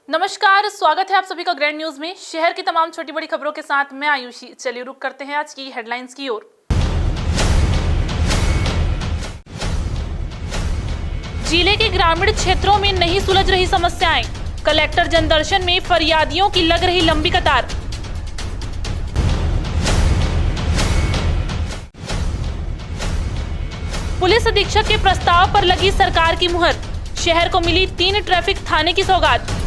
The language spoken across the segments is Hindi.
नमस्कार, स्वागत है आप सभी का ग्रैंड न्यूज में। शहर की तमाम छोटी बड़ी खबरों के साथ मैं आयुषी। चलिए रुक करते हैं आज की हेडलाइंस की ओर। जिले के ग्रामीण क्षेत्रों में नहीं सुलझ रही समस्याएं, कलेक्टर जनदर्शन में फरियादियों की लग रही लंबी कतार। पुलिस अधीक्षक के प्रस्ताव पर लगी सरकार की मुहर, शहर को मिली 3 ट्रैफिक थाने की सौगात।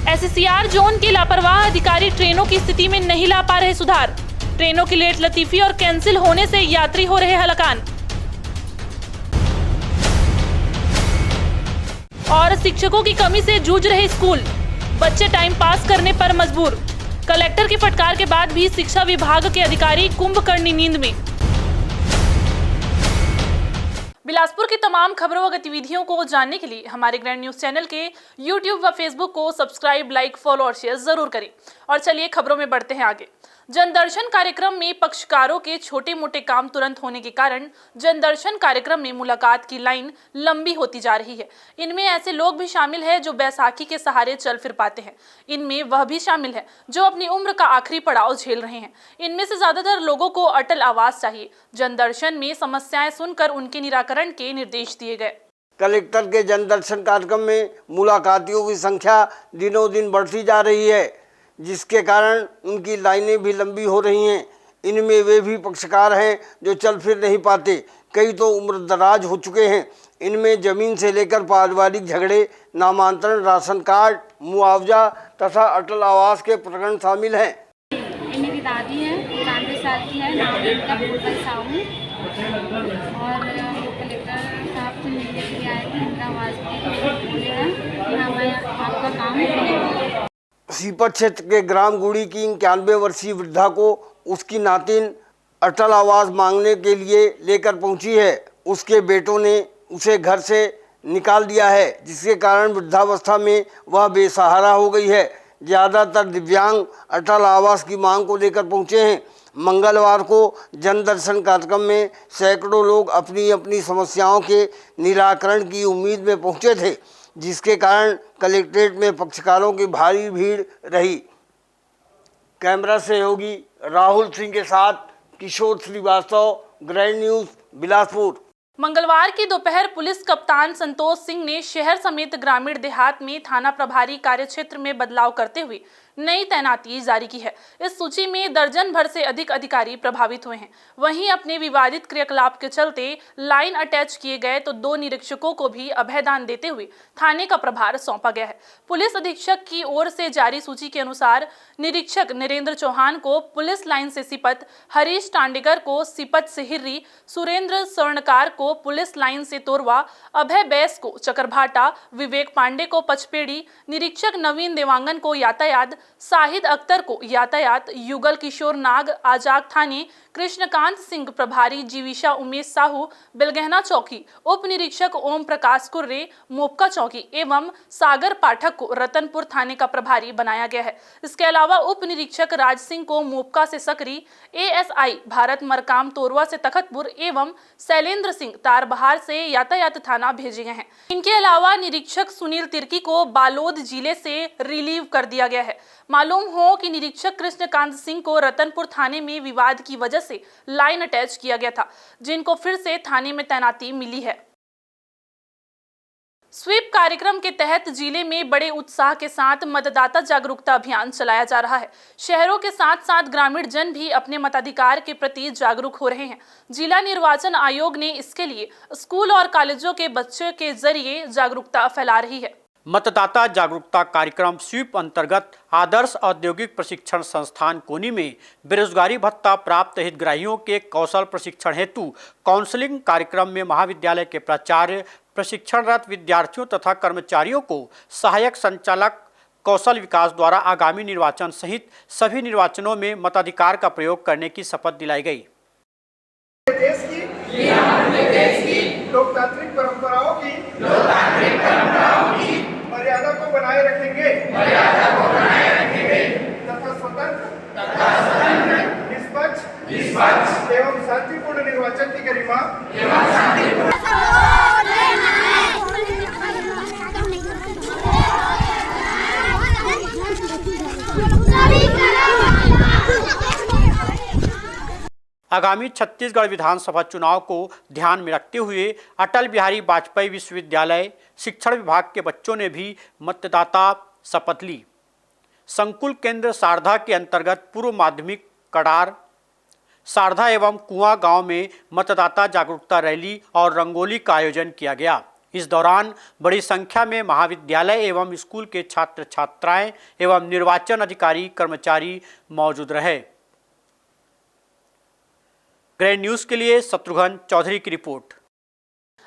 एससीआर जोन के लापरवाह अधिकारी ट्रेनों की स्थिति में नहीं ला पा रहे सुधार, ट्रेनों की लेट लतीफी और कैंसिल होने से यात्री हो रहे हलाकान। और शिक्षकों की कमी से जूझ रहे स्कूल, बच्चे टाइम पास करने पर मजबूर। कलेक्टर की फटकार के बाद भी शिक्षा विभाग के अधिकारी कुंभकर्णी नींद में। बिलासपुर की तमाम खबरों व गतिविधियों को जानने के लिए हमारे ग्रैंड न्यूज चैनल के यूट्यूब व फेसबुक को सब्सक्राइब, लाइक, फॉलो और शेयर जरूर करें। और चलिए खबरों में बढ़ते हैं आगे। जनदर्शन कार्यक्रम में पक्षकारों के छोटे मोटे काम तुरंत होने के कारण जनदर्शन कार्यक्रम में मुलाकात की लाइन लंबी होती जा रही है। इनमें ऐसे लोग भी शामिल हैं जो बैसाखी के सहारे चल फिर पाते हैं। इनमें वह भी शामिल है जो अपनी उम्र का आखिरी पड़ाव झेल रहे हैं। इनमें से ज्यादातर लोगों को अटल आवास चाहिए। जनदर्शन में समस्याएं सुनकर उनके निराकरण के निर्देश दिए गए। कलेक्टर के जनदर्शन कार्यक्रम में मुलाकातियों की संख्या दिनों दिन बढ़ती जा रही है, जिसके कारण उनकी लाइनें भी लंबी हो रही हैं। इनमें वे भी पक्षकार हैं जो चल फिर नहीं पाते, कई तो उम्र दराज हो चुके हैं। इनमें ज़मीन से लेकर पारिवारिक झगड़े, नामांतरण, राशन कार्ड, मुआवजा तथा अटल आवास के प्रकरण शामिल हैं। मेरी दादी है, 93 साल की है, नाम उनका फूलबल साहू, और कलेक्टर साहब से मिलने के लिए आए थे। इंदिरा आवास के यहाँ मैं आपका काम सीपत क्षेत्र के ग्राम गुड़ी की 91 वर्षीय वृद्धा को उसकी नातिन अटल आवास मांगने के लिए लेकर पहुंची है। उसके बेटों ने उसे घर से निकाल दिया है, जिसके कारण वृद्धावस्था में वह बेसहारा हो गई है। ज़्यादातर दिव्यांग अटल आवास की मांग को लेकर पहुंचे हैं। मंगलवार को जनदर्शन कार्यक्रम में सैकड़ों लोग अपनी अपनी समस्याओं के निराकरण की उम्मीद में पहुंचे थे, जिसके कारण कलेक्ट्रेट में पक्षकारों की भारी भीड़ रही। कैमरा सहयोगी राहुल सिंह के साथ किशोर श्रीवास्तव, ग्रैंड न्यूज, बिलासपुर। मंगलवार की दोपहर पुलिस कप्तान संतोष सिंह ने शहर समेत ग्रामीण देहात में थाना प्रभारी कार्यक्षेत्र में बदलाव करते हुए नई तैनाती जारी की है। इस सूची में दर्जन भर से अधिक अधिकारी प्रभावित हुए हैं। वहीं अपने विवादित क्रियाकलाप के चलते लाइन अटैच किए गए तो 2 निरीक्षकों को भी अभयदान देते हुए थाने का प्रभार सौंपा गया है। पुलिस अधीक्षक की ओर से जारी सूची के अनुसार निरीक्षक नरेंद्र चौहान को पुलिस लाइन से सिपत, हरीश टांडेकर को सिपत से हिर्री, सुरेंद्र स्वर्णकार को पुलिस लाइन से तोरवा, अभय बैस को चकरभाटा, विवेक पांडे को पचपेड़ी, निरीक्षक नवीन देवांगन को यातायात, साहिद अख्तर को यातायात, युगल किशोर नाग आजाग थाने, कृष्णकांत सिंह प्रभारी, जीविशा उमेश साहू बिलगहना चौकी, उप निरीक्षक ओम प्रकाश कुर्रे मोपका चौकी एवं सागर पाठक को रतनपुर थाने का प्रभारी बनाया गया है। इसके अलावा उप निरीक्षक राज सिंह को मोपका से सकरी, एएसआई भारत मरकाम तोरवा से तखतपुर एवं शैलेंद्र सिंह तारबहार से यातायात थाना भेजे गए हैं। इनके अलावा निरीक्षक सुनील तिर्की को बालोद जिले से रिलीव कर दिया गया है। मालूम हो कि निरीक्षक कृष्णकांत सिंह को रतनपुर थाने में विवाद की वजह से लाइन अटैच किया गया था, जिनको फिर से थाने में तैनाती मिली है। स्वीप कार्यक्रम के तहत जिले में बड़े उत्साह के साथ मतदाता जागरूकता अभियान चलाया जा रहा है। शहरों के साथ साथ ग्रामीण जन भी अपने मताधिकार के प्रति जागरूक हो रहे हैं। जिला निर्वाचन आयोग ने इसके लिए स्कूल और कॉलेजों के बच्चों के जरिए जागरूकता फैला रही है। मतदाता जागरूकता कार्यक्रम स्वीप अंतर्गत आदर्श औद्योगिक प्रशिक्षण संस्थान कोनी में बेरोजगारी भत्ता प्राप्त हितग्राहियों के कौशल प्रशिक्षण हेतु काउंसलिंग कार्यक्रम में महाविद्यालय के प्राचार्य, प्रशिक्षणरत विद्यार्थियों तथा कर्मचारियों को सहायक संचालक कौशल विकास द्वारा आगामी निर्वाचन सहित सभी निर्वाचनों में मताधिकार का प्रयोग करने की शपथ दिलाई गई। देश की लोकतांत्रिक परंपराओं की मर्यादा को बनाए रखेंगे तथा स्वतंत्र, निष्पक्ष एवं शांतिपूर्ण निर्वाचन की गरिमा आगामी छत्तीसगढ़ विधानसभा चुनाव को ध्यान में रखते हुए अटल बिहारी वाजपेयी विश्वविद्यालय शिक्षण विभाग के बच्चों ने भी मतदाता शपथ ली। संकुल केंद्र सारधा के अंतर्गत पूर्व माध्यमिक कडार सारधा एवं कुआं गांव में मतदाता जागरूकता रैली और रंगोली का आयोजन किया गया। इस दौरान बड़ी संख्या में महाविद्यालय एवं स्कूल के छात्र छात्राएं एवं निर्वाचन अधिकारी कर्मचारी मौजूद रहे। ग्रैंड न्यूज के लिए शत्रुघ्न चौधरी की रिपोर्ट।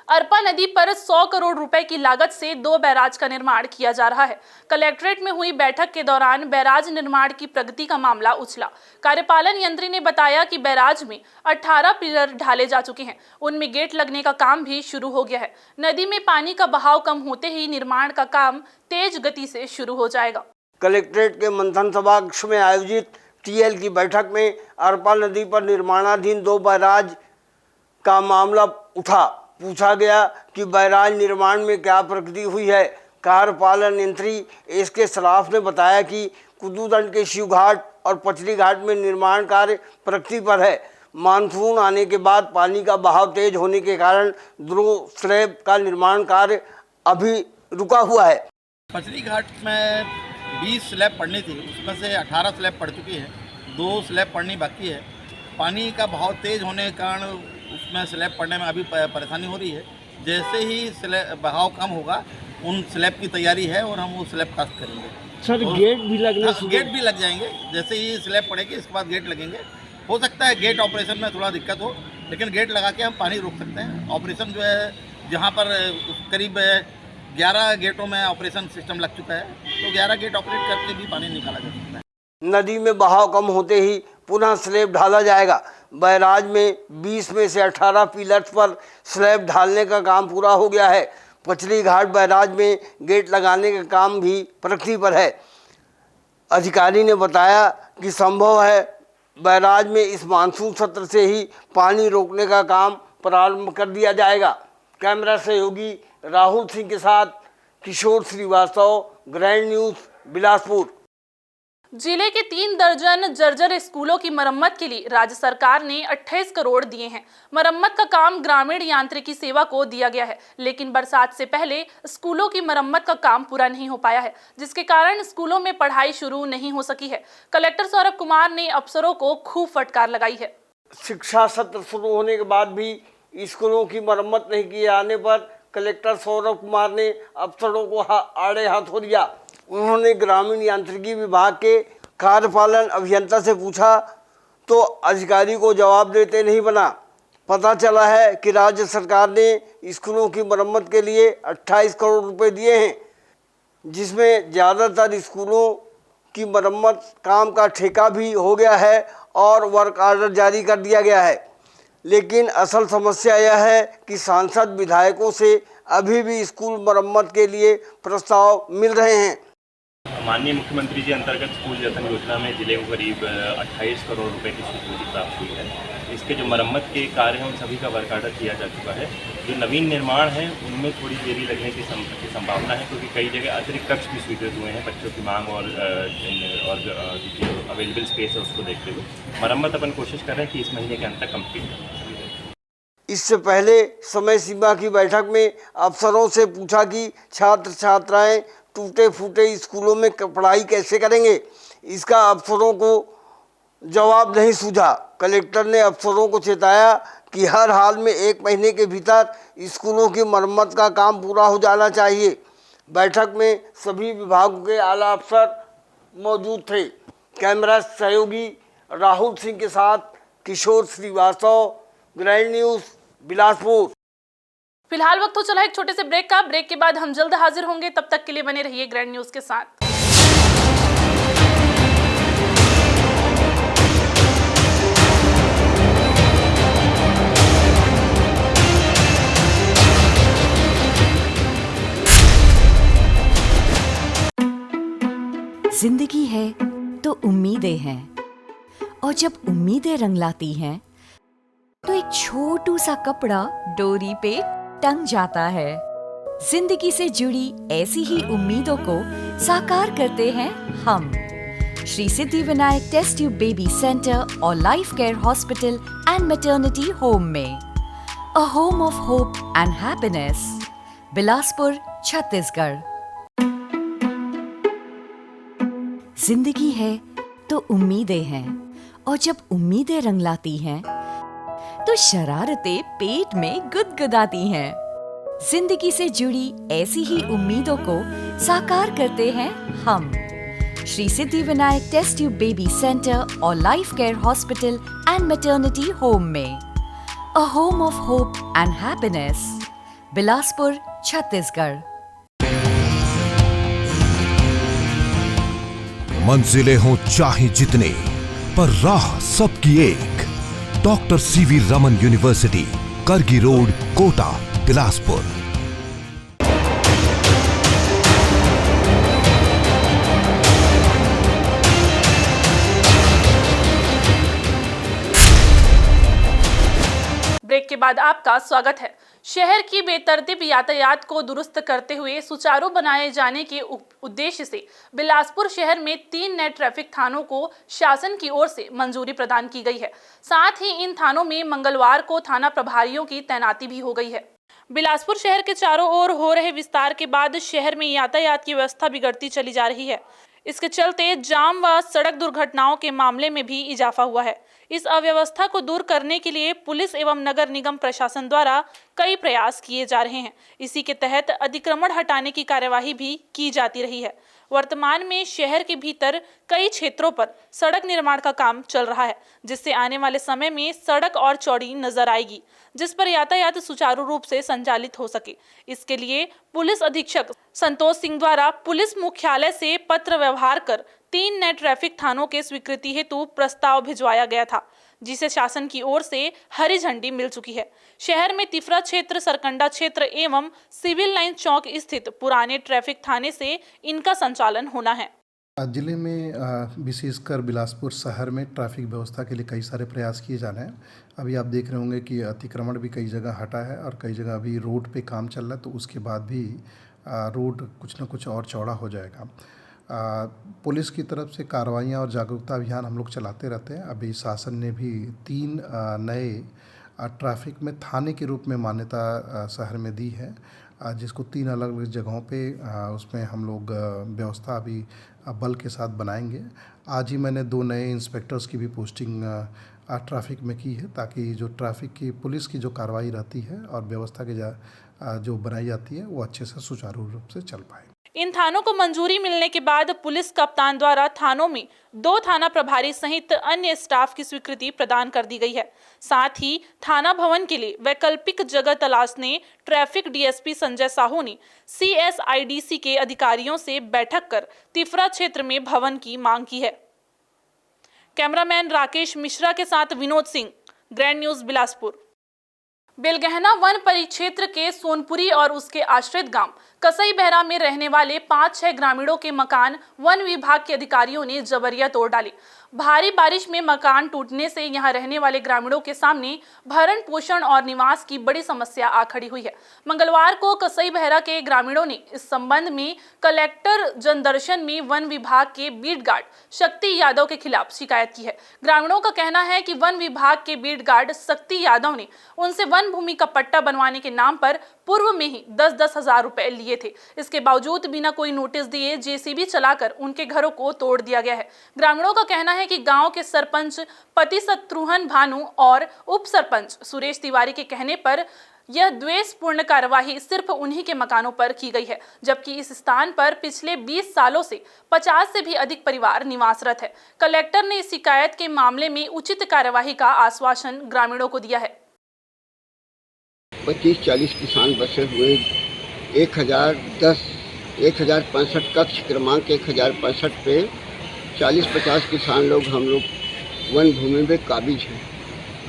अरपा नदी पर 100 करोड़ रुपए की लागत से 2 बैराज का निर्माण किया जा रहा है। कलेक्ट्रेट में हुई बैठक के दौरान बैराज निर्माण की प्रगति का मामला उछला। कार्यपालन यंत्री ने बताया कि बैराज में 18 पिलर ढाले जा चुके हैं, उनमें गेट लगने का काम भी शुरू हो गया है। नदी में पानी का बहाव कम होते ही निर्माण का काम तेज गति से शुरू हो जाएगा। कलेक्ट्रेट के मंथन सभाकक्ष में आयोजित टीएल की बैठक में अरपा नदी पर निर्माणाधीन 2 बैराज का मामला उठा। पूछा गया कि बैराज निर्माण में क्या प्रगति हुई है। कार्यपालन यंत्री एसके सराफ ने बताया कि कुदूदंड के शिव घाट और पचली घाट में निर्माण कार्य प्रगति पर है। मानसून आने के बाद पानी का बहाव तेज होने के कारण 2 स्लैब का निर्माण कार्य अभी रुका हुआ है। पचली घाट में 20 स्लैब पड़नी थी, उसमें से 18 स्लैब पड़ चुकी है, 2 स्लैब पड़नी बाकी है। पानी का बहाव तेज होने के कारण उसमें स्लैब पड़ने में अभी परेशानी हो रही है। जैसे ही स्लैब बहाव कम होगा उन स्लैब की तैयारी है और हम वो स्लैब कास्ट करेंगे। सर गेट भी लगने गेट भी लग जाएंगे। जैसे ही स्लैब पड़ेगी इसके बाद गेट लगेंगे। हो सकता है गेट ऑपरेशन में थोड़ा दिक्कत हो, लेकिन गेट लगा के हम पानी रोक सकते हैं। ऑपरेशन जो है जहाँ पर करीब 11 गेटों में ऑपरेशन सिस्टम लग चुका है, तो 11 गेट ऑपरेट करके भी पानी निकाला जा सकता है। नदी में बहाव कम होते ही पुनः स्लैब ढाला जाएगा। बैराज में 20 में से 18 पिलर्स पर स्लैब ढालने का काम पूरा हो गया है। पचली घाट बैराज में गेट लगाने का काम भी प्रगति पर है। अधिकारी ने बताया कि संभव है बैराज में इस मानसून सत्र से ही पानी रोकने का काम प्रारंभ कर दिया जाएगा। कैमरा सहयोगी राहुल सिंह के साथ किशोर श्रीवास्तव, ग्रैंड न्यूज, बिलासपुर। जिले के 3 दर्जन जर्जर स्कूलों की मरम्मत के लिए राज्य सरकार ने 28 करोड़ दिए हैं। मरम्मत का काम ग्रामीण यांत्रिकी सेवा को दिया गया है, लेकिन बरसात से पहले स्कूलों की मरम्मत का काम पूरा नहीं हो पाया है, जिसके कारण स्कूलों में पढ़ाई शुरू नहीं हो सकी है। कलेक्टर सौरभ कुमार ने अफसरों को खूब फटकार लगाई है। शिक्षा सत्र शुरू होने के बाद भी स्कूलों की मरम्मत नहीं किए जाने पर कलेक्टर सौरभ कुमार ने अफसरों को आड़े हाथों लिया। उन्होंने ग्रामीण यांत्रिकी विभाग के कार्यपालन अभियंता से पूछा तो अधिकारी को जवाब देते नहीं बना। पता चला है कि राज्य सरकार ने स्कूलों की मरम्मत के लिए 28 करोड़ रुपए दिए हैं, जिसमें ज़्यादातर स्कूलों की मरम्मत काम का ठेका भी हो गया है और वर्क ऑर्डर जारी कर दिया गया है। लेकिन असल समस्या यह है कि सांसद विधायकों से अभी भी स्कूल मरम्मत के लिए प्रस्ताव मिल रहे हैं। माननीय मुख्यमंत्री जी अंतर्गत स्कूल जतन योजना में जिले को करीब 28 करोड़ रुपए की स्वीकृति प्राप्त हुई है। इसके जो मरम्मत के कार्य हैं उन सभी का वर्क ऑर्डर किया जा चुका है। जो नवीन निर्माण है उनमें थोड़ी देरी लगने की संभावना है, क्योंकि कई जगह अतिरिक्त कक्ष भी स्वीकृत हुए हैं बच्चों की मांग और जो अवेलेबल स्पेस है उसको देखते हुए। मरम्मत अपन कोशिश कर रहे हैं कि इस महीने के अंत तक कम्प्लीट हो। इससे पहले समय सीमा की बैठक में अफसरों से पूछा कि छात्र छात्राएं टूटे फूटे स्कूलों में पढ़ाई कैसे करेंगे। इसका अफसरों को जवाब नहीं सूझा। कलेक्टर ने अफसरों को चेताया कि हर हाल में 1 महीने के भीतर स्कूलों की मरम्मत का काम पूरा हो जाना चाहिए। बैठक में सभी विभागों के आला अफसर मौजूद थे। कैमरा सहयोगी राहुल सिंह के साथ किशोर श्रीवास्तव, ग्रैंड न्यूज, बिलासपुर। फिलहाल वक्त हो चला एक छोटे से ब्रेक का। ब्रेक के बाद हम जल्द हाजिर होंगे, तब तक के लिए बने रहिए ग्रैंड न्यूज के साथ। जिंदगी है तो उम्मीदें हैं, और जब उम्मीदें रंग लाती हैं तो एक छोटू सा कपड़ा डोरी पे टंग जाता है। जिंदगी से जुड़ी ऐसी ही उम्मीदों को साकार करते हैं हम Shri Siddhi Vinayak test tube baby centre और life care hospital and maternity home में। A home of hope and happiness, Bilaspur, Chhattisgarh. जिंदगी है तो उम्मीदें हैं, और जब उम्मीदें रंग लाती हैं तो शरारतें पेट में गुदगुदाती हैं। जिंदगी से जुड़ी ऐसी ही उम्मीदों को साकार करते हैं हम Shri Siddhi Vinayak test tube baby centre और life care hospital and maternity home में। A home of hope and happiness, Bilaspur, Chhattisgarh. मंजिलें हों चाहे जितने, पर राह सबकी एक। Doctor CV Raman university, Kargi road, Kota, Bilaspur. Break के बाद आपका स्वागत है। शहर की बेतरतीब यातायात को दुरुस्त करते हुए सुचारू बनाए जाने के उद्देश्य से बिलासपुर शहर में 3 नए ट्रैफिक थानों को शासन की ओर से मंजूरी प्रदान की गई है। साथ ही इन थानों में मंगलवार को थाना प्रभारियों की तैनाती भी हो गई है। बिलासपुर शहर के चारों ओर हो रहे विस्तार के बाद शहर में यातायात की व्यवस्था बिगड़ती चली जा रही है। इसके चलते जाम व सड़क दुर्घटनाओं के मामले में भी इजाफा हुआ है। इस अव्यवस्था को दूर करने के लिए पुलिस एवं नगर निगम प्रशासन द्वारा कई प्रयास किए जा रहे हैं। इसी के तहत अतिक्रमण हटाने की कार्यवाही भी की जाती रही है। वर्तमान में शहर के भीतर कई क्षेत्रों पर सड़क निर्माण का काम चल रहा है, जिससे आने वाले समय में सड़क और चौड़ी नजर आएगी, जिस पर यातायात सुचारू रूप से संचालित हो सके। इसके लिए पुलिस अधीक्षक संतोष सिंह द्वारा पुलिस मुख्यालय से पत्र व्यवहार कर 3 नए ट्रैफिक थानों के स्वीकृति हेतु प्रस्ताव भिजवाया गया था, जिसे शासन की ओर से हरी झंडी मिल चुकी है। शहर में तिफरा क्षेत्र, सरकंडा क्षेत्र एवं सिविल लाइन चौक स्थित पुराने ट्रैफिक थाने से इनका संचालन होना है। जिले में विशेषकर बिलासपुर शहर में ट्रैफिक व्यवस्था के लिए कई सारे प्रयास किए जा रहे हैं। अभी आप देख रहे होंगे कि अतिक्रमण भी कई जगह हटा है और कई जगह अभी रोड पे काम चल रहा है, तो उसके बाद भी रोड कुछ न कुछ और चौड़ा हो जाएगा। पुलिस की तरफ से कार्रवाइयाँ और जागरूकता अभियान हम लोग चलाते रहते हैं। अभी शासन ने भी 3 नए ट्रैफिक में थाने के रूप में मान्यता शहर में दी है, जिसको 3 अलग अलग जगहों पे उसमें हम लोग व्यवस्था अभी बल के साथ बनाएंगे। आज ही मैंने 2 नए इंस्पेक्टर्स की भी पोस्टिंग ट्रैफिक में की है, ताकि जो ट्रैफिक की पुलिस की जो कार्रवाई रहती है और व्यवस्था की जो बनाई जाती है वो अच्छे से सुचारू रूप से चल पाए। इन थानों को मंजूरी मिलने के बाद पुलिस कप्तान द्वारा थानों में 2 थाना प्रभारी सहित अन्य स्टाफ की स्वीकृति प्रदान कर दी गई है। साथ ही थाना भवन के लिए वैकल्पिक जगह तलाशने ट्रैफिक डीएसपी संजय साहू ने CSIDC के अधिकारियों से बैठक कर तिफरा क्षेत्र में भवन की मांग की है। कैमरामैन राकेश मिश्रा के साथ Vinod Singh, grand news, Bilaspur. Belgahna one परिक्षेत्र के सोनपुरी और उसके आश्रित गांव कसई बहरा में रहने वाले 5-6 ग्रामीणों के मकान वन विभाग के अधिकारियों ने जबरिया तोड़ डाले। भारी बारिश में मकान टूटने से यहां रहने वाले ग्रामीणों के सामने भरण पोषण और निवास की बड़ी समस्या आ खड़ी हुई है। मंगलवार को कसई बहरा के ग्रामीणों ने इस संबंध में कलेक्टर जनदर्शन में वन विभाग के बीट गार्ड शक्ति यादव के खिलाफ शिकायत की है। ग्रामीणों का कहना है कि वन विभाग के बीट गार्ड शक्ति यादव ने उनसे वन भूमि का पट्टा बनवाने के नाम पर पूर्व में ही 10-10 हजार रुपए लिए थे। इसके बावजूद बिना कोई नोटिस दिए JCB चलाकर उनके घरों को तोड़ दिया गया है। ग्रामीणों का कहना है कि गांव के सरपंच पति शत्रुघ्न भानु और उप सरपंच सुरेश तिवारी के कहने पर यह द्वेषपूर्ण कार्यवाही सिर्फ उन्हीं के मकानों पर की गई है, जबकि इस स्थान पर पिछले 20 सालों से 50 से भी अधिक परिवार निवासरत है। कलेक्टर ने इस शिकायत के मामले में उचित कार्यवाही का आश्वासन ग्रामीणों को दिया है। 25-40 किसान बसे हुए 1065 कक्ष क्रमांक 1065 पे 40-50 किसान लोग हम लोग वन भूमि में काबिज हैं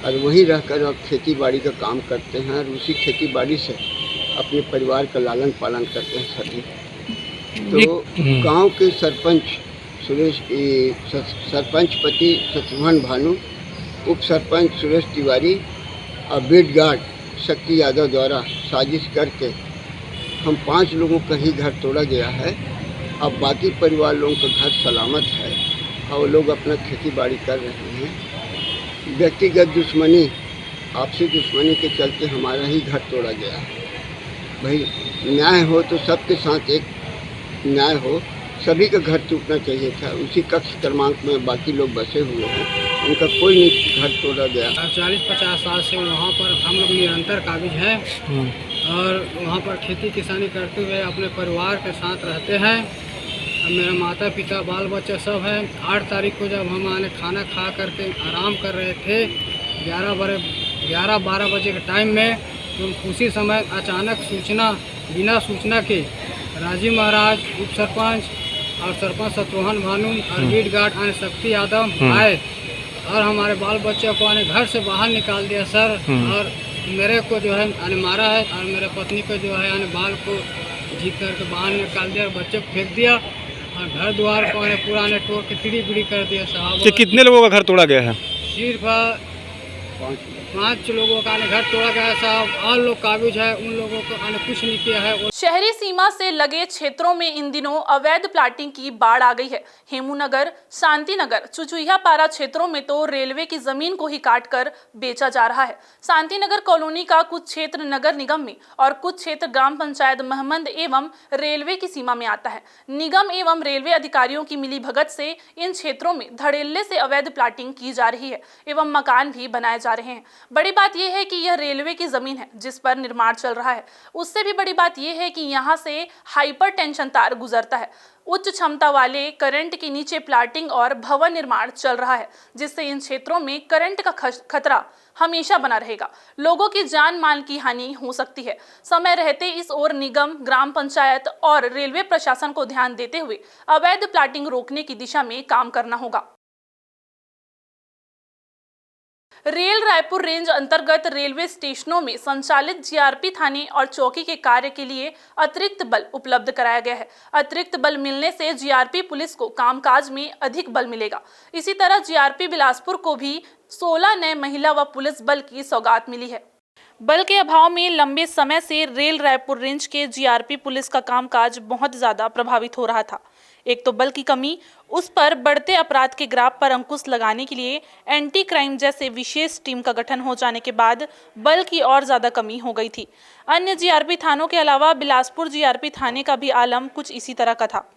और वहीं रहकर अब खेती बाड़ी का काम करते हैं और उसी खेती बाड़ी से अपने परिवार का लालन पालन करते हैं सभी। तो गांव के सरपंच पति शत्रुघ्न भानु, उप सरपंच सुरेश तिवारी और बीट गार्ड शक्ति यादव द्वारा साजिश करके हम 5 लोगों का ही घर तोड़ा गया है। अब बाकी परिवार लोगों का घर सलामत है और वो लोग अपना खेती बाड़ी कर रहे हैं। व्यक्तिगत दुश्मनी, आपसी दुश्मनी के चलते हमारा ही घर तोड़ा गया है। भाई न्याय हो तो सबके साथ एक न्याय हो, सभी का घर टूटना चाहिए था। उसी कक्ष क्रमांक में बाकी लोग बसे हुए हैं, उनका कोई नहीं घर तोड़ा गया। 40-50 साल से वहाँ पर हम लोग निरंतर काबिज हैं और वहाँ पर खेती किसानी करते हुए अपने परिवार के साथ रहते हैं। मेरा माता पिता बाल बच्चे सब हैं। 8 तारीख को जब हम आने खाना खा करके आराम कर रहे थे 11-12 बजे के टाइम में, तो उसी समय अचानक बिना सूचना के राजीव महाराज, उप सरपंच और सरपंच शत्रुघ्न भानु और बीट गार्ड आने शक्ति यादव आए और हमारे बाल बच्चे को आने घर से बाहर निकाल दिया सर। और मेरे को जो है आने मारा है और मेरे पत्नी को जो है आने बाल को जीत करके बाहर निकाल दिया और बच्चे को फेंक दिया और घर द्वार को आने पुराने टोर के तिड़ी कर दिया साहब। तो कितने लोगों का घर तोड़ा गया है? सिर्फ 5 लोगों का घर तोड़ा गया साहब। और लोग काबिज है, उन लोगों को आने कुछ नहीं किया है। शहरी सीमा से लगे क्षेत्रों में इन दिनों अवैध प्लाटिंग की बाढ़ आ गई है। हेमूनगर, शांतिनगर, चुचुहियापारा क्षेत्रों में तो रेलवे की जमीन को ही काटकर बेचा जा रहा है। शांतिनगर कॉलोनी का कुछ क्षेत्र नगर निगम में और कुछ क्षेत्र ग्राम पंचायत महमंद एवं रेलवे की सीमा में आता है। निगम एवं रेलवे अधिकारियों की मिलीभगत से इन क्षेत्रों में धड़ल्ले से अवैध प्लाटिंग की जा रही है एवं मकान भी बनाए जा रहे हैं। बड़ी बात यह है कि यह रेलवे की जमीन है जिस पर निर्माण चल रहा है। उससे भी बड़ी बात यह है कि यहाँ से हाइपर टेंशन तार गुजरता है। उच्च क्षमता वाले करंट के नीचे प्लाटिंग और भवन निर्माण चल रहा है, जिससे इन क्षेत्रों में करंट का खतरा हमेशा बना रहेगा। लोगों की जान माल की हानि हो सकती है। समय रहते इस ओर निगम, ग्राम पंचायत और रेलवे प्रशासन को ध्यान देते हुए अवैध प्लाटिंग रोकने की दिशा में काम करना होगा। रेल रायपुर रेंज अंतर्गत रेलवे स्टेशनों में संचालित जीआरपी थाने और चौकी के कार्य के लिए अतिरिक्त बल उपलब्ध कराया गया है। अतिरिक्त बल मिलने से जीआरपी पुलिस को कामकाज में अधिक बल मिलेगा। इसी तरह जीआरपी बिलासपुर को भी 16 नए महिला व पुलिस बल की सौगात मिली है। बल के अभाव में लंबे समय से रेल रायपुर रेंज के जीआरपी पुलिस का कामकाज बहुत ज्यादा प्रभावित हो रहा था। एक तो बल की कमी, उस पर बढ़ते अपराध के ग्राफ पर अंकुश लगाने के लिए एंटी क्राइम जैसे विशेष टीम का गठन हो जाने के बाद बल की और ज्यादा कमी हो गई थी। अन्य जीआरपी थानों के अलावा बिलासपुर जीआरपी थाने का भी आलम कुछ इसी तरह का था,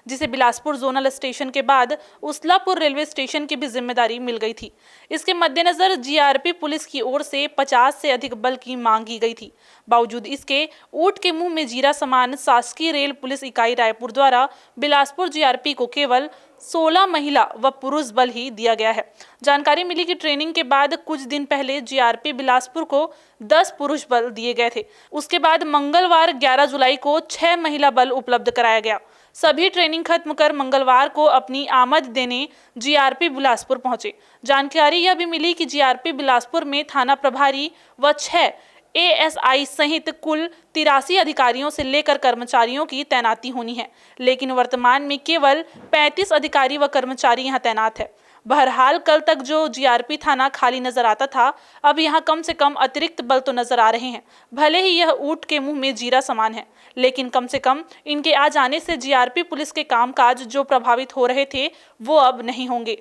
जिसे बिलासपुर जोनल स्टेशन के बाद उसलापुर रेलवे स्टेशन की भी जिम्मेदारी मिल गई थी। इसके मद्देनजर जीआरपी पुलिस की ओर से 50 से अधिक बल की मांग की गई थी। बावजूद इसके ऊंट के मुंह में जीरा समान शासकीय रेल पुलिस इकाई रायपुर द्वारा बिलासपुर जीआरपी को केवल 16 महिला व पुरुष बल ही दिया गया है। जानकारी मिली कि ट्रेनिंग के बाद कुछ दिन पहले जीआरपी बिलासपुर को 10 पुरुष बल दिए गए थे। उसके बाद मंगलवार 11 जुलाई को 6 महिला बल उपलब्ध कराया गया। सभी ट्रेनिंग खत्म कर मंगलवार को अपनी आमद देने जीआरपी बिलासपुर पहुंचे। जानकारी यह भी मिली कि जीआरपी बिलासपुर में थाना प्रभारी व 6 एएसआई सहित कुल 83 अधिकारियों से लेकर कर्मचारियों की तैनाती होनी है, लेकिन वर्तमान में केवल 35 अधिकारी व कर्मचारी यहां तैनात है। बहरहाल कल तक जो जीआरपी थाना खाली नजर आता था, अब यहां कम से कम अतिरिक्त बल तो नजर आ रहे हैं। भले ही यह ऊंट के मुंह में जीरा समान है, लेकिन कम से कम इनके आ जाने से जीआरपी पुलिस के कामकाज जो प्रभावित हो रहे थे वो अब नहीं होंगे।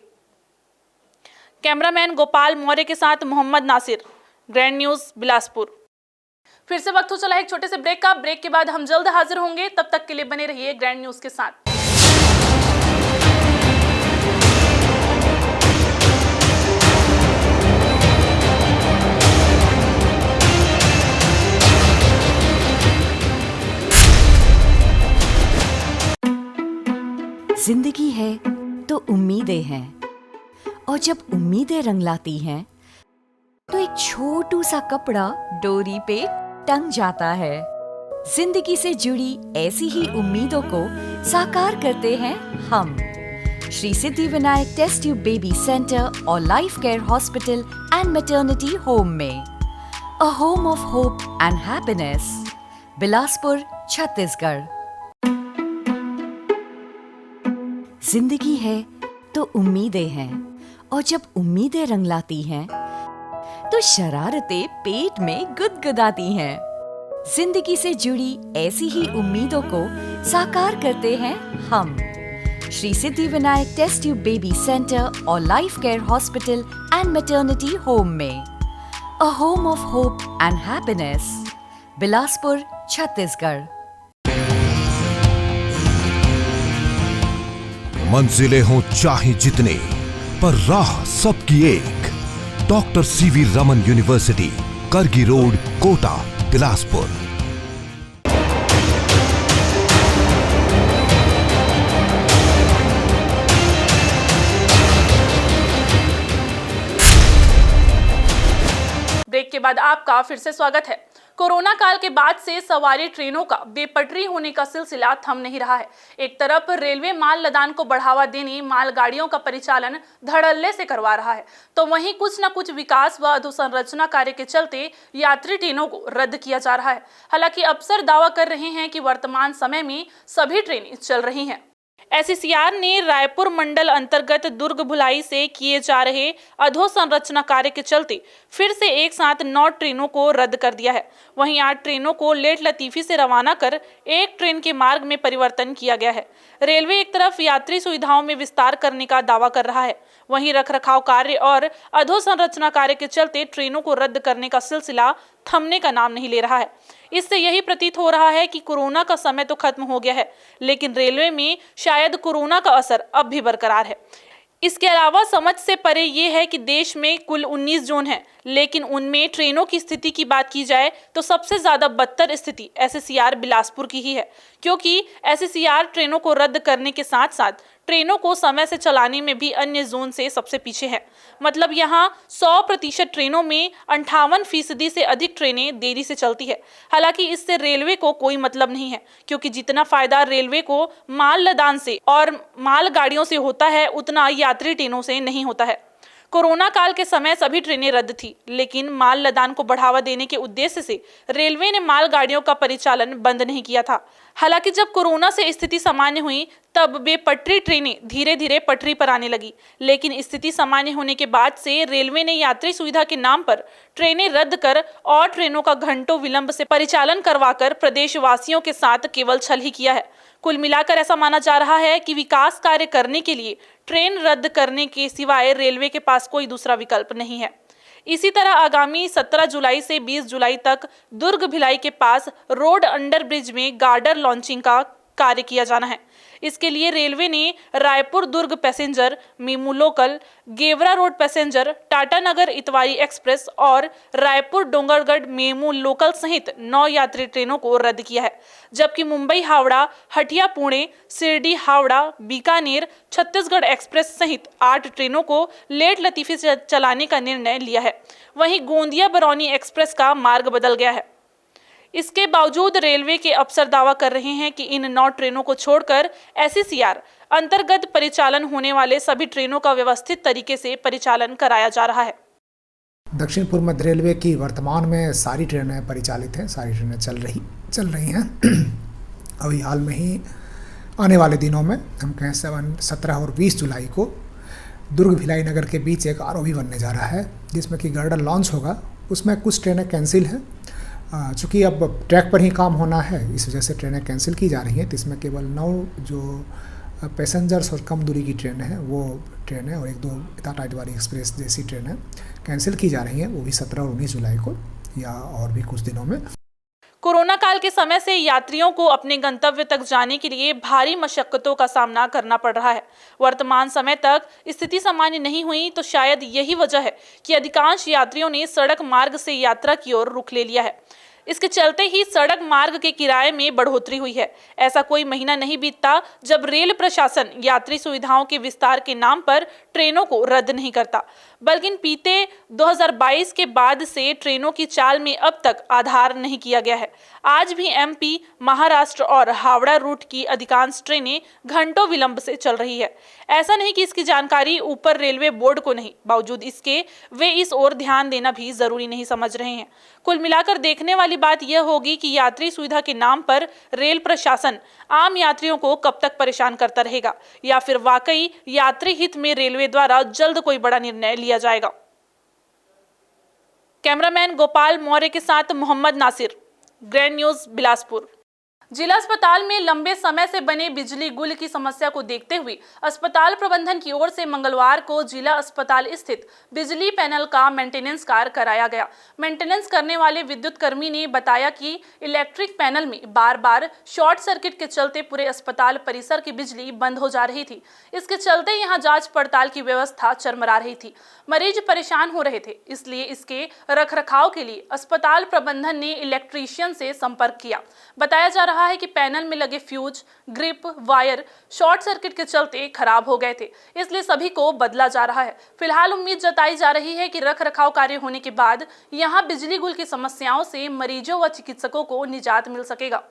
कैमरामैन गोपाल मौर्य के साथ मोहम्मद नासिर, ग्रैंड न्यूज बिलासपुर। फिर से वक्त हो चला एक छोटे से ब्रेक का। ब्रेक के बाद हम जल्द हाजिर होंगे, तब तक के लिए बने रहिए ग्रैंड न्यूज के साथ। जिंदगी है तो उम्मीदें हैं, और जब उम्मीदें रंग लाती हैं तो एक छोटू सा कपड़ा डोरी पे टंग जाता है। जिंदगी से जुड़ी ऐसी ही उम्मीदों को साकार करते हैं हम Shri Siddhi Vinayak test tube baby centre और life care hospital and maternity home में। A home of hope and happiness, Bilaspur, Chhattisgarh. जिंदगी है तो उम्मीदें हैं, और जब उम्मीदें रंग लाती हैं तो शरारतें पेट में गुदगुदाती हैं। जिंदगी से जुड़ी ऐसी ही उम्मीदों को साकार करते हैं हम Shri Siddhi Vinayak test tube baby centre और life care hospital and maternity home में। A home of hope and happiness, Bilaspur, Chhattisgarh. मंजिलें हों चाहे जितने, पर राह सबकी एक। Doctor CV Raman university, Kargi road, Kota, Bilaspur. Break के बाद आपका फिर से स्वागत है। कोरोना काल के बाद से सवारी ट्रेनों का बेपटरी होने का सिलसिला थम नहीं रहा है। एक तरफ रेलवे माल लदान को बढ़ावा देने मालगाड़ियों का परिचालन धड़ल्ले से करवा रहा है, तो वहीं कुछ न कुछ विकास व अधोसंरचना कार्य के चलते यात्री ट्रेनों को रद्द किया जा रहा है। हालांकि अफसर दावा कर रहे हैं कि वर्तमान समय में सभी ट्रेनें चल रही हैं। एससीसीआर ने रायपुर मंडल अंतर्गत दुर्ग भुलाई से किए जा रहे अधोसंरचना कार्य के चलते फिर से एक साथ 9 ट्रेनों को रद्द कर दिया है। वहीं 8 ट्रेनों को लेट लतीफी से रवाना कर एक ट्रेन के मार्ग में परिवर्तन किया गया है। रेलवे एक तरफ यात्री सुविधाओं में विस्तार करने का दावा कर रहा है, वहीं रखरखाव कार्य और अधोसंरचना कार्य के चलते ट्रेनों को रद्द करने का सिलसिला थमने का नाम नहीं ले रहा है। इससे यही प्रतीत हो रहा है कि कोरोना का समय तो खत्म हो गया है, लेकिन रेलवे में शायद कोरोना का असर अब भी बरकरार है। इसके अलावा समझ से परे ये है कि देश में कुल 19 जोन हैं, लेकिन उनमें ट्रेनों की स्थिति की बात की जाए तो सबसे ज्यादा बदतर स्थिति एससीसीआर बिलासपुर की ही है, क्योंकि एससीसीआर ट्रेनों को रद्द करने के साथ साथ ट्रेनों को समय से चलाने में भी अन्य जोन से सबसे पीछे है। मतलब यहाँ 100% ट्रेनों में 58% से अधिक ट्रेनें देरी से चलती है। हालांकि इससे रेलवे को कोई मतलब नहीं है, क्योंकि जितना फायदा रेलवे को माल लदान से और मालगाड़ियों से होता है, उतना यात्री ट्रेनों से नहीं होता है। कोरोना काल के समय सभी ट्रेनें रद्द थी, लेकिन माल लदान को बढ़ावा देने के उद्देश्य से रेलवे ने मालगाड़ियों का परिचालन बंद नहीं किया था। हालांकि जब कोरोना से स्थिति सामान्य हुई तब बेपटरी ट्रेनें धीरे धीरे पटरी पर आने लगी, लेकिन स्थिति सामान्य होने के बाद से रेलवे ने यात्री सुविधा के नाम पर ट्रेनें रद्द कर और ट्रेनों का घंटों विलंब से परिचालन करवाकर प्रदेशवासियों के साथ केवल छल ही किया है। कुल मिलाकर ऐसा माना जा रहा है कि विकास कार्य करने के लिए ट्रेन रद्द करने के सिवाय रेलवे के पास कोई दूसरा विकल्प नहीं है। इसी तरह आगामी 17 जुलाई से 20 जुलाई तक दुर्ग भिलाई के पास रोड अंडरब्रिज में गार्डर लॉन्चिंग का कार्य किया जाना है। इसके लिए रेलवे ने Raipur Durg passenger, MEMU local, Gevra road passenger, Tata Nagar Itwari express और रायपुर डोंगरगढ़ मेमू लोकल सहित 9 यात्री ट्रेनों को रद्द किया है, जबकि मुंबई हावड़ा, हटिया पुणे, शिरडी हावड़ा, बीकानेर, छत्तीसगढ़ एक्सप्रेस सहित 8 ट्रेनों को लेट लतीफी से चलाने का निर्णय लिया है। वहीं गोंदिया बरौनी एक्सप्रेस का मार्ग बदल गया है। इसके बावजूद रेलवे के अफसर दावा कर रहे हैं कि इन 9 ट्रेनों को छोड़कर एससीसीआर अंतर्गत परिचालन होने वाले सभी ट्रेनों का व्यवस्थित तरीके से परिचालन कराया जा रहा है। दक्षिण पूर्व मध्य रेलवे की वर्तमान में सारी ट्रेनें परिचालित हैं, सारी ट्रेनें चल रही हैं। अभी हाल में ही आने वाले दिनों में हम कहें 17 और 20 जुलाई को दुर्ग भिलाई नगर के बीच एक आरओबी बनने जा रहा है, जिसमें कि गर्डर लॉन्च होगा। उसमें कुछ ट्रेनें कैंसिल हैं, चूँकि अब ट्रैक पर ही काम होना है, इस वजह से ट्रेनें कैंसिल की जा रही हैं। तो इसमें केवल 9 जो पैसेंजर्स और कम दूरी की ट्रेनें हैं वो ट्रेनें और 1-2 टाटा इतवारी एक्सप्रेस जैसी ट्रेनें कैंसिल की जा रही हैं, वो भी 17 और 19 जुलाई को या और भी कुछ दिनों में। कोरोना काल के समय से यात्रियों को अपने गंतव्य तक जाने के लिए भारी मशक्कतों का सामना करना पड़ रहा है। वर्तमान समय तक स्थिति सामान्य नहीं हुई तो शायद यही वजह है कि अधिकांश यात्रियों ने सड़क मार्ग से यात्रा की ओर रुख ले लिया है। इसके चलते ही सड़क मार्ग के किराए में बढ़ोतरी हुई है। ऐसा कोई महीना नहीं बीतता जब रेल प्रशासन यात्री सुविधाओं के विस्तार के नाम पर ट्रेनों को रद्द नहीं करता, बल्कि बीते 2022 के बाद से ट्रेनों की चाल में अब तक आधार नहीं किया गया है। आज भी एमपी, महाराष्ट्र और हावड़ा रूट की अधिकांश ट्रेनें घंटों विलंब से चल रही है। ऐसा नहीं कि इसकी जानकारी ऊपर रेलवे बोर्ड को नहीं, बावजूद इसके वे इस ओर ध्यान देना भी जरूरी नहीं समझ रहे हैं। कुल मिलाकर देखने वाली बात यह होगी कि यात्री सुविधा के नाम पर रेल प्रशासन आम यात्रियों को कब तक परेशान करता रहेगा, या फिर वाकई यात्री हित में रेलवे द्वारा जल्द कोई बड़ा निर्णय लिया जाएगा। कैमरामैन गोपाल मौर्य के साथ मोहम्मद नासिर, ग्रैंड न्यूज बिलासपुर। जिला अस्पताल में लंबे समय से बने बिजली गुल की समस्या को देखते हुए अस्पताल प्रबंधन की ओर से मंगलवार को जिला अस्पताल स्थित बिजली पैनल का मेंटेनेंस कार्य कराया गया। मेंटेनेंस करने वाले विद्युत कर्मी ने बताया कि इलेक्ट्रिक पैनल में बार बार शॉर्ट सर्किट के चलते पूरे अस्पताल परिसर की बिजली बंद हो जा रही थी। इसके चलते यहां जांच पड़ताल की व्यवस्था चरमरा रही थी। मरीज परेशान हो रहे थे, इसलिए इसके रखरखाव के लिए अस्पताल प्रबंधन ने इलेक्ट्रीशियन से संपर्क किया। बताया जा रहा है कि पैनल में लगे fuse, grip, wire short circuit के चलते खराब हो गए थे, इसलिए सभी को बदला जा रहा है। फिलहाल उम्मीद जताई जा रही है कि रखरखाव कार्य होने के बाद यहां बिजली गुल की समस्याओं से मरीजों व चिकित्सकों को निजात मिल सकेगा।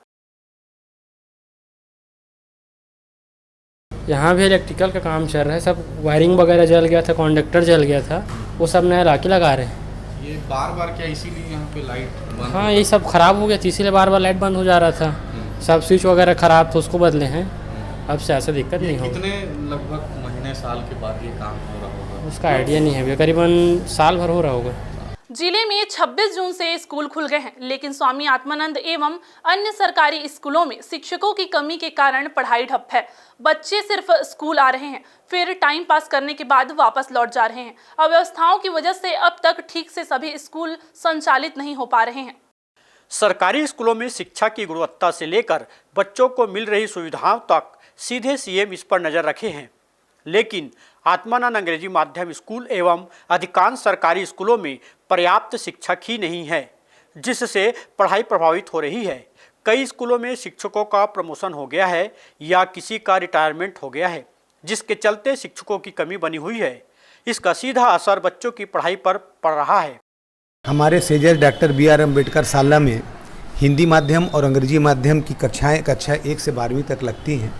यहाँ भी इलेक्ट्रिकल का काम चल रहा है, सब वायरिंग वगैरह जल गया था, कंडक्टर जल गया था, वो सब नया लाके लगा रहे हैं। ये बार बार क्या इसीलिए यहाँ पे लाइट बंद? हाँ, ये सब खराब हो गया था, इसीलिए बार बार लाइट बंद हो जा रहा था। सब स्विच वगैरह खराब था, उसको बदले हैं। अब से ऐसा दिक्कत नहीं होगी। कितने लगभग महीने साल के बाद ये काम हो रहा होगा? उसका आइडिया नहीं है, करीबन साल भर हो रहा होगा। जिले में 26 जून से स्कूल खुल गए हैं, लेकिन स्वामी आत्मानंद एवं अन्य सरकारी स्कूलों में शिक्षकों की कमी के कारण पढ़ाई ठप है। बच्चे सिर्फ स्कूल आ रहे हैं, फिर टाइम पास करने के बाद वापस लौट जा रहे हैं। अव्यवस्थाओं की वजह से अब तक ठीक से सभी स्कूल संचालित नहीं हो पा रहे हैं। सरकारी स्कूलों में शिक्षा की गुणवत्ता से लेकर बच्चों को मिल रही सुविधाओं तक सीधे सीएम इस पर नजर रखे हैं, लेकिन आत्मानंद अंग्रेजी माध्यम स्कूल एवं अधिकांश सरकारी स्कूलों में पर्याप्त शिक्षक ही नहीं है, जिससे पढ़ाई प्रभावित हो रही है। कई स्कूलों में शिक्षकों का प्रमोशन हो गया है या किसी का रिटायरमेंट हो गया है, जिसके चलते शिक्षकों की कमी बनी हुई है। इसका सीधा असर बच्चों की पढ़ाई पर पड़ रहा है। हमारे सेजर डॉक्टर BR अम्बेडकर साला में हिंदी माध्यम और अंग्रेजी माध्यम की कक्षाएं कक्षा 1 से 12वीं तक लगती हैं,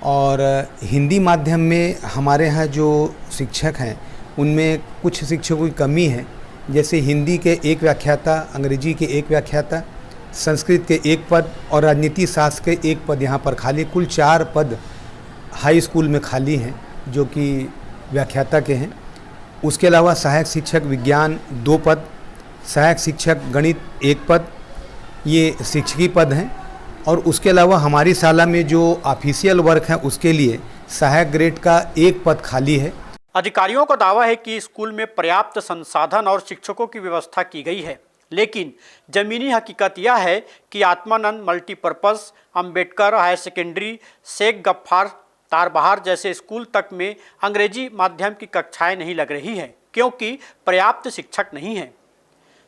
और हिंदी माध्यम में हमारे यहाँ जो शिक्षक हैं उनमें कुछ शिक्षकों की कमी है। जैसे हिंदी के 1 व्याख्याता, अंग्रेजी के 1 व्याख्याता, संस्कृत के 1 पद और राजनीति शास्त्र के 1 पद यहाँ पर खाली, कुल 4 पद हाई स्कूल में खाली हैं जो कि व्याख्याता के हैं। उसके अलावा सहायक शिक्षक विज्ञान 2 पद, सहायक शिक्षक गणित 1 पद, ये शिक्षकी पद हैं। और उसके अलावा हमारी शाला में जो ऑफिशियल वर्क है उसके लिए सहायक ग्रेड का 1 पद खाली है। अधिकारियों का दावा है कि स्कूल में पर्याप्त संसाधन और शिक्षकों की व्यवस्था की गई है, लेकिन जमीनी हकीकत यह है कि Atmanand multipurpose, Ambedkar higher secondary, Sheikh Gaffar Tarbahar जैसे स्कूल तक में अंग्रेजी माध्यम की कक्षाएं नहीं लग रही हैं, क्योंकि पर्याप्त शिक्षक नहीं हैं।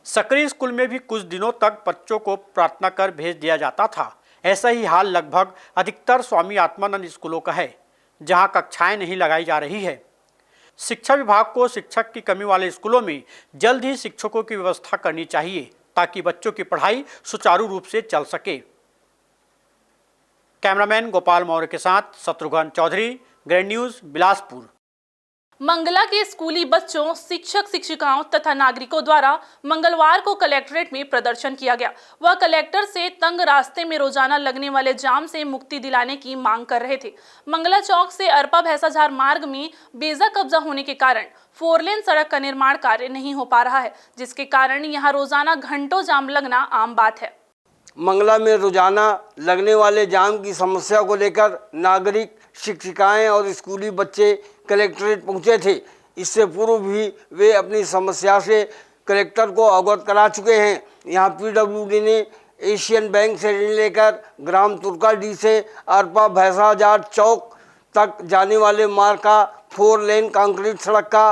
सक्रिय स्कूल में भी कुछ दिनों तक बच्चों को प्रार्थना कर भेज दिया जाता था। ऐसा ही हाल लगभग अधिकतर स्वामी आत्मानंद स्कूलों का है, जहां कक्षाएं नहीं लगाई जा रही है। शिक्षा विभाग को शिक्षक की कमी वाले स्कूलों में जल्द ही शिक्षकों की व्यवस्था करनी चाहिए, ताकि बच्चों की पढ़ाई सुचारू रूप से चल सके। कैमरामैन गोपाल मौर्य के साथ शत्रुघ्न चौधरी, ग्रैंड न्यूज बिलासपुर। मंगला के स्कूली बच्चों, शिक्षक शिक्षिकाओं तथा नागरिकों द्वारा मंगलवार को कलेक्ट्रेट में प्रदर्शन किया गया। वह कलेक्टर से तंग रास्ते में रोजाना लगने वाले जाम से मुक्ति दिलाने की मांग कर रहे थे। मंगला चौक से अरपा भैंसाझार मार्ग में बेजा कब्जा होने के कारण 4 लेन सड़क का निर्माण कार्य नहीं हो पा रहा है, जिसके कारण यहाँ रोजाना घंटों जाम लगना आम बात है। मंगला में रोजाना लगने वाले जाम की समस्या को लेकर नागरिक, शिक्षिकाएं और स्कूली बच्चे कलेक्ट्रेट पहुंचे थे। इससे पूर्व भी वे अपनी समस्या से कलेक्टर को अवगत करा चुके हैं। यहां PWD ने एशियन बैंक से ऋण लेकर ग्राम तुर्काडी से अरपा भैंसाझार चौक तक जाने वाले मार्ग का 4 लेन कंक्रीट सड़क का,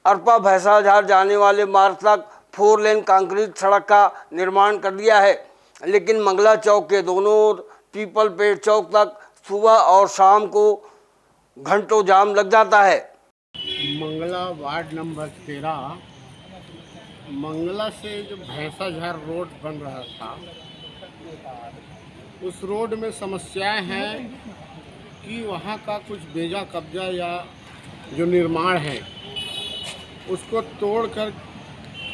अरपा भैंसाझार जाने वाले मार्ग तक 4 लेन कंक्रीट सड़क का निर्माण कर दिया है, लेकिन मंगला चौक के दोनों ओर पीपल पेड़ चौक तक सुबह और शाम को घंटों जाम लग जाता है। मंगला वार्ड नंबर 13 मंगला से जो भैंसाझार रोड बन रहा था, उस रोड में समस्याएं हैं कि वहाँ का कुछ बेजा कब्जा या जो निर्माण है उसको तोड़ कर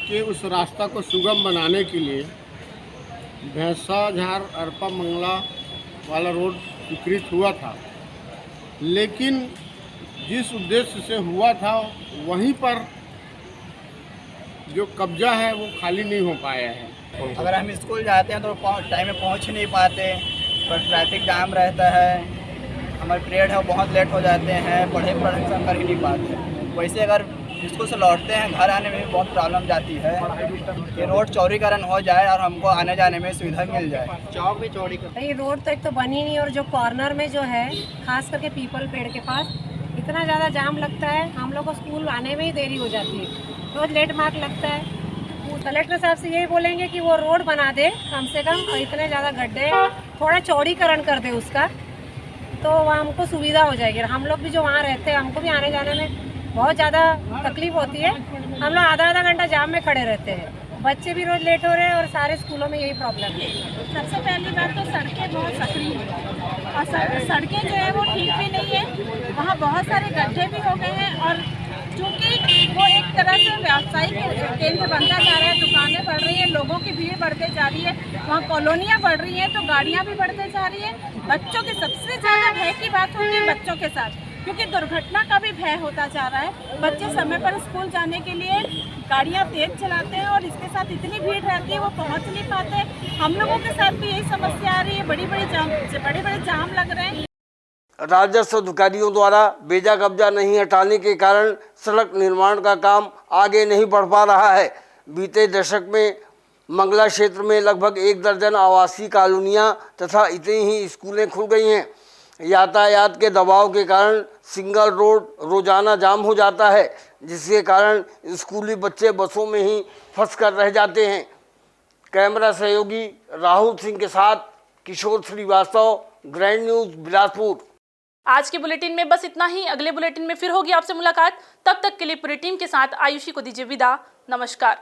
के उस रास्ता को सुगम बनाने के लिए भैंसाझार अरपा मंगला वाला रोड स्वीकृत हुआ था, लेकिन जिस उद्देश्य से हुआ था वहीं पर जो कब्जा है वो खाली नहीं हो पाया है। अगर हम स्कूल जाते हैं तो टाइम में पहुंच नहीं पाते, पर ट्रैफिक जाम रहता है, हमारे पीरियड है वो बहुत लेट हो जाते हैं, पढ़े कर ही नहीं पाते। वैसे अगर स्कूल से लौटते हैं घर आने में भी बहुत प्रॉब्लम जाती है कि रोड चौड़ीकरण हो जाए और हमको आने जाने में सुविधा मिल जाए। चौक भी चौड़ीकरण, ये रोड तो एक तो बनी नहीं, और जो कॉर्नर में जो है खास करके पीपल पेड़ के पास इतना ज़्यादा जाम लगता है, हम लोग को स्कूल आने में ही देरी हो जाती है, रोज़ लेट मार्क लगता है। कलेक्टर साहब से यही बोलेंगे कि वो रोड बना दे कम से कम, और इतने ज़्यादा गड्ढे थोड़ा चौड़ीकरण कर दे उसका, तो वहाँ हमको सुविधा हो जाएगी। हम लोग भी जो वहाँ रहते हैं हमको भी आने जाने में बहुत ज़्यादा तकलीफ होती है, हम लोग आधा घंटा जाम में खड़े रहते हैं, बच्चे भी रोज़ लेट हो रहे हैं और सारे स्कूलों में यही प्रॉब्लम है। सबसे पहली बात तो सड़कें बहुत सकरी हैं और सड़कें जो है वो ठीक भी नहीं है, वहाँ बहुत सारे गड्ढे भी हो गए हैं, और चूँकि वो एक तरह से व्यावसायिक केंद्र बनता जा रहा है, दुकानें बढ़ रही हैं, लोगों की भीड़ बढ़ते जा रही है, वहाँ कॉलोनियाँ बढ़ रही हैं तो गाड़ियाँ भी बढ़ते जा रही हैं। बच्चों की सबसे ज़्यादा भय की बात होती है बच्चों के साथ, क्योंकि दुर्घटना का भी भय होता जा रहा है। बच्चे समय पर स्कूल जाने के लिए गाड़ियाँ तेज चलाते हैं और इसके साथ इतनी भीड़ रहती है वो पहुँच नहीं पाते। हम लोगों के साथ भी यही समस्या आ रही है, बड़े बड़े जाम लग रहे हैं। राजस्व अधिकारियों द्वारा बेजा कब्जा नहीं हटाने के कारण सड़क निर्माण का काम आगे नहीं बढ़ पा रहा है। बीते दशक में मंगला क्षेत्र में लगभग 1 दर्जन आवासीय कॉलोनियां तथा इतनी ही स्कूलें खुल गई हैं। यातायात के दबाव के कारण सिंगल रोड रोजाना जाम हो जाता है, जिसके कारण स्कूली बच्चे बसों में ही फंस कर रह जाते हैं। कैमरा सहयोगी राहुल सिंह के साथ किशोर श्रीवास्तव, ग्रैंड न्यूज़ बिलासपुर। आज के बुलेटिन में बस इतना ही। अगले बुलेटिन में फिर होगी आपसे मुलाकात। तब तक के लिए पूरी टीम के साथ आयुषी को दीजिए विदा। नमस्कार।